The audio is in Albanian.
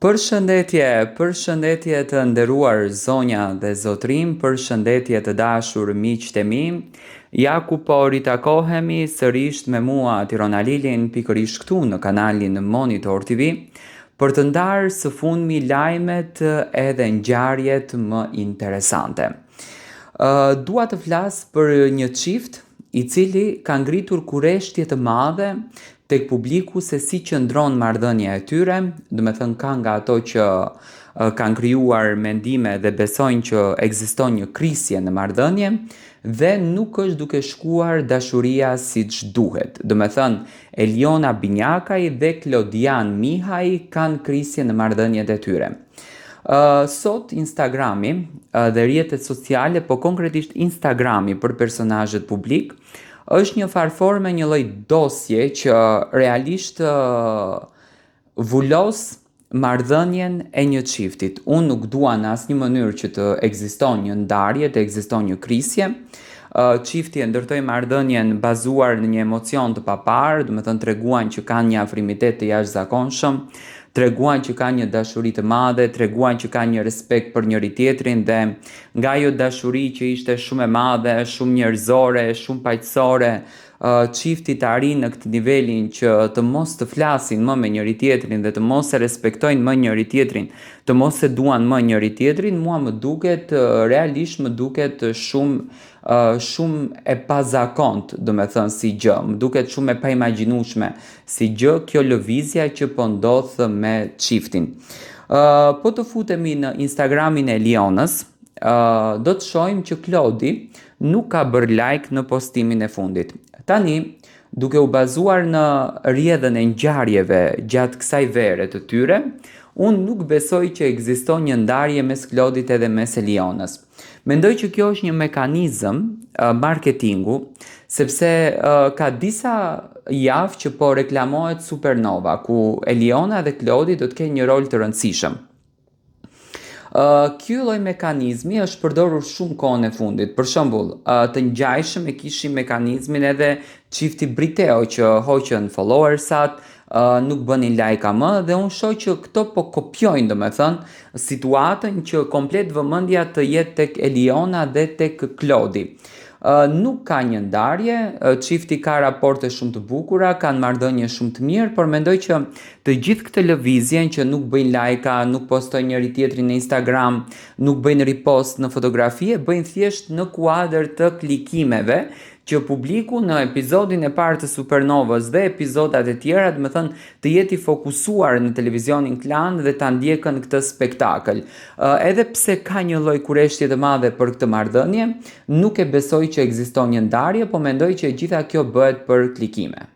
Përshëndetje të nderuar zonja dhe zotrim, përshëndetje të dashur miqtë e mi. Ja ku po ritakohemi sërish me mua Tirona Lilin pikërisht këtu në kanalin Monitor TV për të ndarë së fundmi lajmet edhe ngjarjet më interesante. Dua të flas për një çift i cili ka ngritur kurreshtje të madhe tek publiku se si qëndron marrëdhënia e tyre, do me thënë ka nga ato që kanë krijuar mendime dhe besojnë që ekziston një krisje në marrëdhënie dhe nuk është duke shkuar dashuria siç duhet. Do me thënë Eliona Binjakaj dhe Klodian Mihaj kanë krisje në marrëdhëniet e tyre. Sot Instagrami dhe rrjetet sociale, po konkretisht Instagrami për personazhet publik, është një farforme, një lloj dosje që realisht vulos marrëdhënien e një çiftit. Unë nuk dua në asnjë mënyrë që të ekziston një ndarje, të ekziston një krisje. Çifti e ndërtoi marrëdhënien bazuar në një emocion të papar, do me thënë treguan që kanë një afrimitet të jashtëzakonshëm, treguan që kanë një dashuri të madhe, treguan që kanë një respekt për njëri tjetrin dhe nga ajo dashuri që ishte shumë e madhe, shumë njerëzore, shumë paqësore, çifti të arrin në këtë nivelin që të mos të flasin më me njëri tjetrin dhe të mos e respektojnë më njëri tjetrin, të mos e duan më njëri tjetrin, mua më duket realisht më duket shumë e pazakont, do me thënë si gjë, më duket shumë e paimagjinueshme si gjë kjo lëvizja që po ndodh me çiftin. Po të futemi në Instagramin e Elionës, do të shohim që Klodi nuk ka bërë like në postimin e fundit. Tani, duke u bazuar në rrjedhën e ngjarjeve gjatë kësaj vere të tyre, unë nuk besoj që ekziston një ndarje mes Klodit edhe mes Elionës. Mendoj që kjo është një mekanizëm marketingu, sepse ka disa javë që po reklamohet Supernova, ku Eliona dhe Klodi do të kenë një rol të rëndësishëm. Ky lloj mekanizmi është përdorur shumë kohën e fundit. Për shembull, të ngjajshëm e kishin mekanizmin edhe çifti Briteo që hoqën followersat, nuk bënin like më dhe unë shoh që këto po kopjojnë, domethënë, situatën që komplet vëmendja të jetë tek Eliona dhe tek Klodi. Nuk ka një ndarje, çifti ka raporte shumë të bukura, kanë marrëdhënie shumë të mirë, por mendoj që të gjithë këtë lëvizjen që nuk bëjnë like, nuk postojnë njëri tjetrin në Instagram, nuk bëjnë ripost në fotografie, bëjnë thjesht në kuadër të klikimeve, që publiku në episodin e parë të Supernovës dhe epizodat e tjera, do të thënë, të jetë i fokusuar në televizionin Klan dhe ta ndjekën këtë spektakël. Edhe pse ka një lloj kurreshtje të madhe për këtë marrëdhënie, nuk e besoj që ekziston një ndarje, po mendoj që gjitha kjo bëhet për klikime.